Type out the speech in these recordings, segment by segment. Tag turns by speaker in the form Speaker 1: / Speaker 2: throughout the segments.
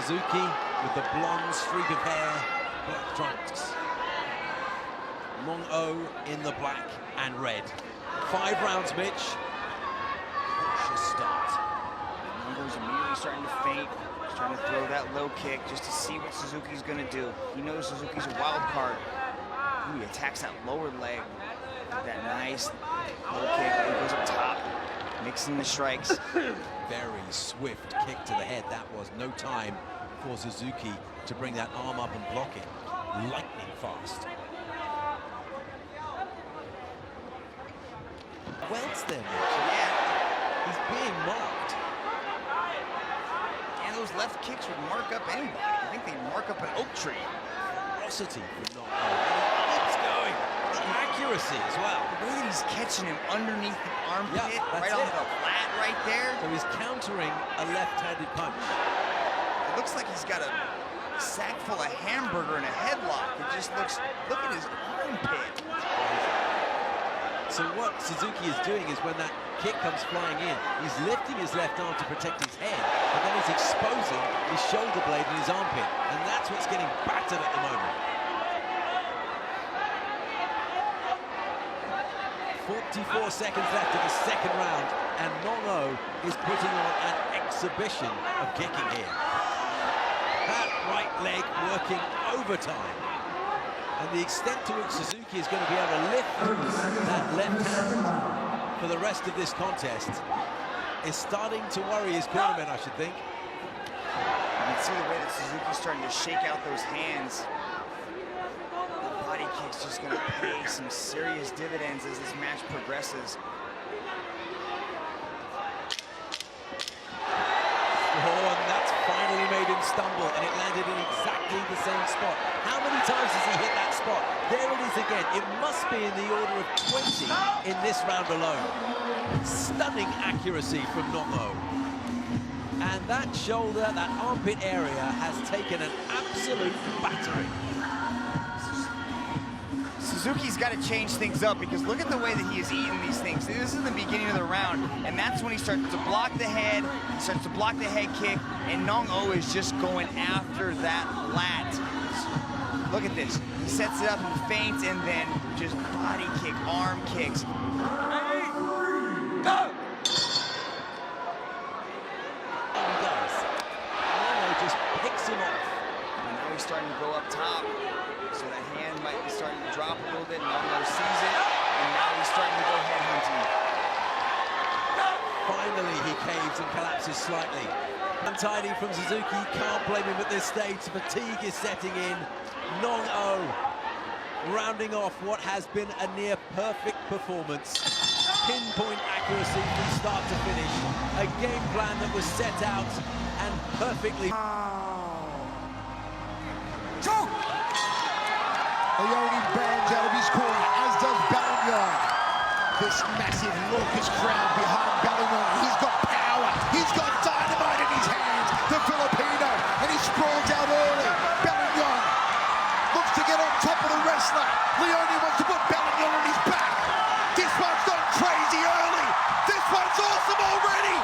Speaker 1: Suzuki with the blonde streak of hair, black trunks. Long-O in the black and red. 5 rounds, Mitch. Cautious start.
Speaker 2: Mongo's immediately starting to feint. He's trying to throw that low kick just to see what Suzuki's going to do. He knows Suzuki's a wild card. Ooh, he attacks that lower leg. That nice low kick. He goes up top, mixing the strikes.
Speaker 1: Very swift kick to the head. That was no time for Suzuki to bring that arm up and block it. Lightning fast. Welts there, Mitch.
Speaker 2: Yeah.
Speaker 1: He's being marked.
Speaker 2: And those left kicks would mark up anybody. I think they'd mark up an oak tree.
Speaker 1: Ferocity from Long-O. And he keeps going. The accuracy as well.
Speaker 2: The way that he's catching him underneath the armpit,
Speaker 1: Yeah, that's
Speaker 2: right on
Speaker 1: it.
Speaker 2: the flat right there.
Speaker 1: So he's countering a left-handed punch.
Speaker 2: It looks like he's got a sack full of hamburger and a headlock. It just looks, look at his armpit.
Speaker 1: So what Suzuki is doing is when that kick comes flying in, he's lifting his left arm to protect his head, but then he's exposing his shoulder blade and his armpit, and that's what's getting battered at the moment. 44 seconds left of the second round, and Long-O is putting on an exhibition of kicking here. That right leg working overtime. And the extent to which Suzuki is going to be able to lift that left hand for the rest of this contest is starting to worry his cornermen, I should think.
Speaker 2: You can see the way that Suzuki's starting to shake out those hands. The body kick's just going to pay some serious dividends as this match progresses.
Speaker 1: Oh, and that's finally made him stumble, and it landed in exactly the same spot. How many times has he hit that spot? There it is again. It must be in the order of 20 in this round alone. Stunning accuracy from Long-O. And that shoulder, that armpit area has taken an absolute battering.
Speaker 2: Suzuki's got to change things up because look at the way that he is eating these things. This is the beginning of the round, and that's when he starts to block the head, he starts to block the head kick, and Long-O is just going after that lat. Look at this. He sets it up and feints, and then just body kick, arm kicks.
Speaker 1: Ready, go! And he does. Long-O just picks him off.
Speaker 2: And now he's starting to go up top. So that hand might be starting to drop a little bit, and Long-O sees it, and now he's starting to go head hunting.
Speaker 1: Finally, he caves and collapses slightly. Untidy from Suzuki, can't blame him at this stage. Fatigue is setting in. Long-O rounding off what has been a near-perfect performance. Pinpoint accuracy from start to finish. A game plan that was set out and perfectly...
Speaker 3: Leone bangs out of his corner, as does Bellingham. This massive raucous crowd behind Bellingham. He's got power. He's got dynamite in his hands. The Filipino, and he sprawls out early. Bellingham looks to get on top of the wrestler. Leone wants to put Bellingham on his back. This one's gone crazy early. This one's awesome already.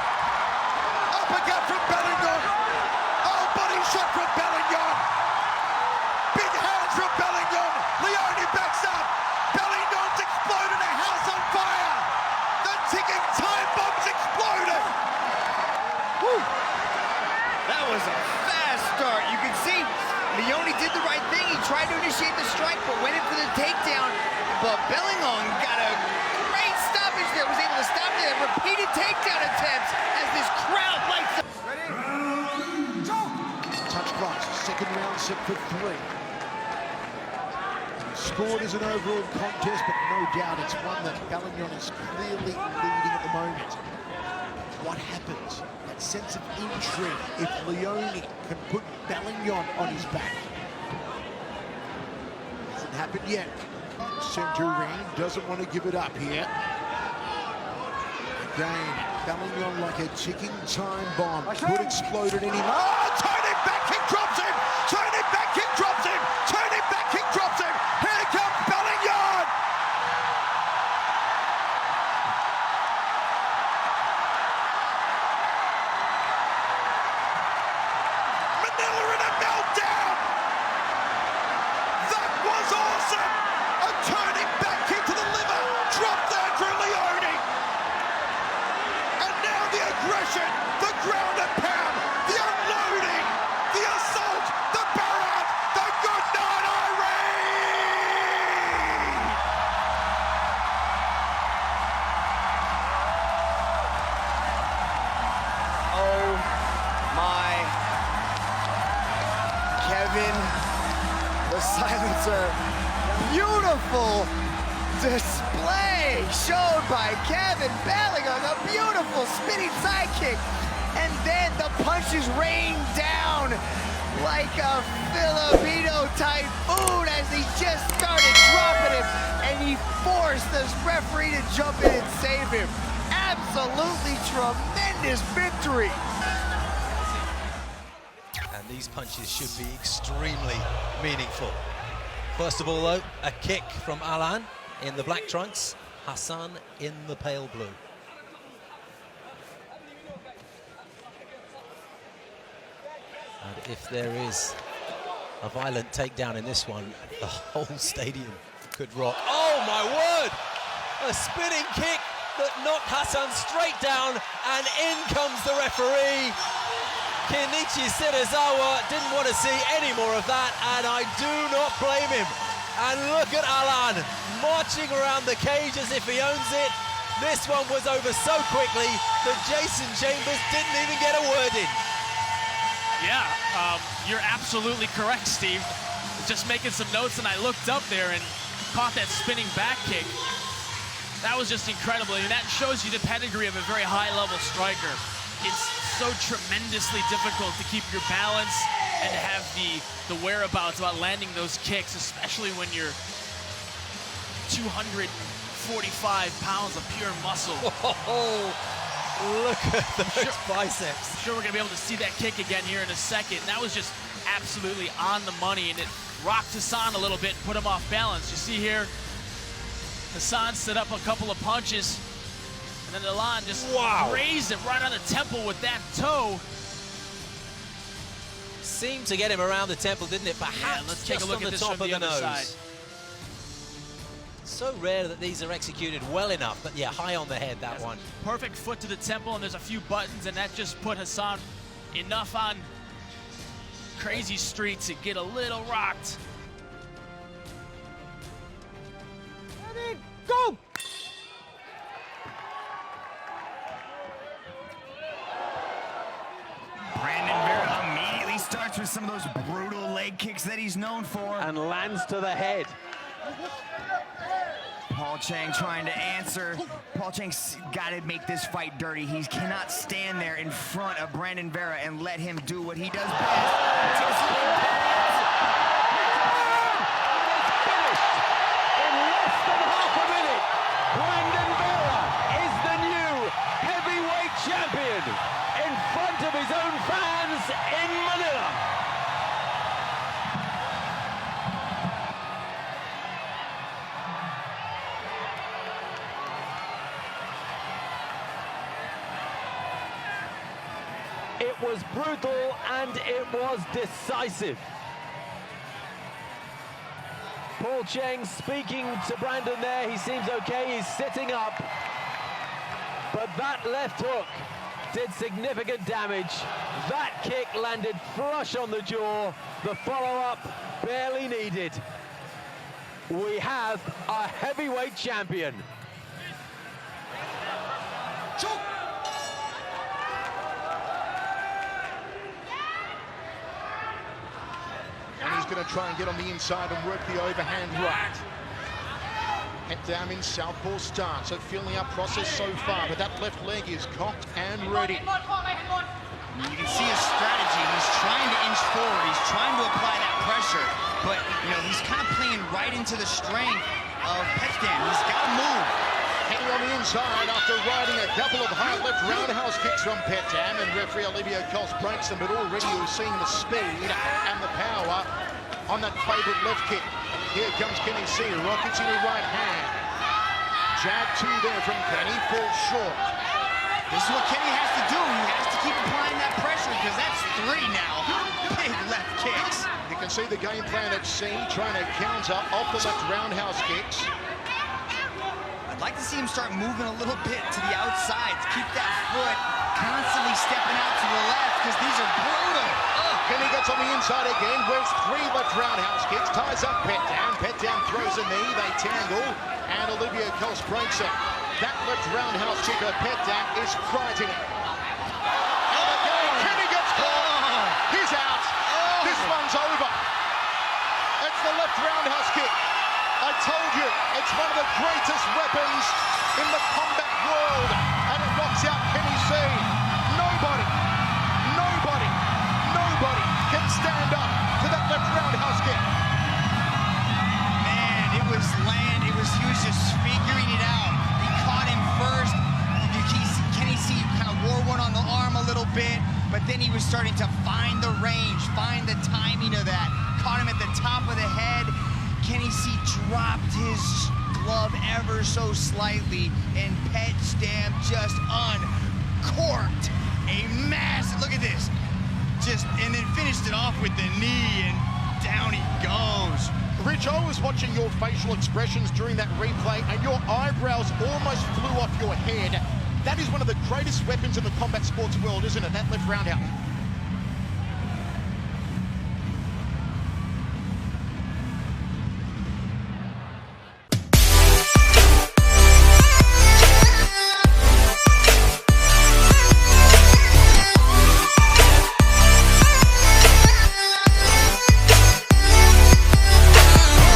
Speaker 3: Uppercut from Bellingham. Oh, body shot from Bellingham. Big hands from Bellingham. Leone backs up. Bellingham's exploded, a house on fire. The ticking time bomb's exploded.
Speaker 2: Woo. That was a fast start. You can see Leone did the right thing. He tried to initiate the strike, but went in for the takedown. But Bellingham got a great stoppage there. Was able to stop the repeated takedown attempts as this crowd lights up. Ready?
Speaker 3: Touch gloves. Second round set for 3. Scored as an overall contest, but no doubt it's one that Bellingham is clearly leading at the moment. What happens? That sense of intrigue if Leone can put Bellingham on his back. Hasn't happened yet. Centurion doesn't want to give it up here. Again, Bellingham like a ticking time bomb. Could explode at any moment. Oh, turn it back, kick drops him! Turn it back, kick drops him! Turn it back, kick drops him! Here comes Bellingham! Manila
Speaker 2: silencer. Beautiful display shown by Kevin Bellingham. A beautiful spinning sidekick. And then the punches rain down like a Filipino typhoon as he just started dropping him. And he forced this referee to jump in and save him. Absolutely tremendous victory.
Speaker 1: And these punches should be extremely meaningful. First of all, though, a kick from Alan in the black trunks, Hassan in the pale blue. And if there is a violent takedown in this one, the whole stadium could rock. Oh my word! A spinning kick that knocked Hassan straight down, and in comes the referee. Kenichi Serizawa didn't want to see any more of that, and I do not blame him. And look at Alan marching around the cage as if he owns it. This one was over so quickly that Jason Chambers didn't even get a word in.
Speaker 4: Yeah, you're absolutely correct, Steve. Just making some notes, and I looked up there and caught that spinning back kick. That was just incredible. I mean, that shows you the pedigree of a very high-level striker. It's so tremendously difficult to keep your balance and to have the whereabouts about landing those kicks, especially when you're 245 pounds of pure muscle.
Speaker 1: Oh, look at those biceps.
Speaker 4: I'm sure we're going to be able to see that kick again here in a second. And that was just absolutely on the money, and it rocked Hassan a little bit and put him off balance. You see here, Hassan set up a couple of punches, and then Alan just grazed him right on the temple with that toe.
Speaker 1: Seemed to get him around the temple, didn't it? Perhaps
Speaker 4: let's take a look at this
Speaker 1: top
Speaker 4: from the
Speaker 1: of the
Speaker 4: other
Speaker 1: nose.
Speaker 4: side.
Speaker 1: So rare that these are executed well enough, but yeah, high on the head, that one.
Speaker 4: Perfect foot to the temple, and there's a few buttons, and that just put Hassan enough on Crazy Street to get a little rocked.
Speaker 1: Ready, go!
Speaker 2: Brandon Vera immediately starts with some of those brutal leg kicks that he's known for.
Speaker 5: And lands to the head.
Speaker 2: Paul Chang trying to answer. Paul Chang's got to make this fight dirty. He cannot stand there in front of Brandon Vera and let him do what he does best.
Speaker 5: Champion in front of his own fans in Manila. It was brutal and it was decisive. Paul Cheng speaking to Brandon there. He seems okay, he's sitting up. But that left hook did significant damage. That kick landed flush on the jaw. The follow-up barely needed. We have a heavyweight champion.
Speaker 3: And he's going to try and get on the inside and work the overhand right. Head down in southpaw start, so feeling up process so far, but that left leg is cocked and ready.
Speaker 2: You can see his strategy. He's trying to inch forward. He's trying to apply that pressure, but you know he's kind of playing right into the strength of Petdan. He's got to move.
Speaker 3: Heading on the inside after riding a couple of high left roundhouse kicks from Petdan, and referee Olivia Coles breaks them, but already you're seeing the speed and the power on that favourite left kick. Here comes Kenny C, rockets in her right hand. Jab two there from Kenny, falls short.
Speaker 2: This is what Kenny has to do. He has to keep applying that pressure because that's three now. Big left kicks.
Speaker 3: You can see the game plan at C, trying to counter off the left roundhouse kicks.
Speaker 2: I'd like to see him start moving a little bit to the outside to keep that foot constantly stepping out to the left because these are brutal.
Speaker 3: Kenny gets on the inside again, wears three left roundhouse kicks, ties up Petdan. Petdan throws a knee, they tangle, and Olivia Coles breaks it. That left roundhouse kick of Petdan is frightening. And again, Kenny gets caught. He's out. This one's over. At the left roundhouse kick. I told you, it's one of the greatest weapons in the combat world, and it knocks out Kenny C. Nobody can stand up to that left roundhouse kick.
Speaker 2: Man, it was he was just figuring it out. He caught him first. Kenny C kind of wore one on the arm a little bit, but then he was starting to find the range, find the timing of that. Caught him at the top of the head. Kenny C dropped his glove ever so slightly, and Pet Stam just uncorked a massive, look at this, and then finished it off with the knee, and down he goes.
Speaker 3: Rich, I was watching your facial expressions during that replay, and your eyebrows almost flew off your head. That is one of the greatest weapons in the combat sports world, isn't it? That left roundhouse.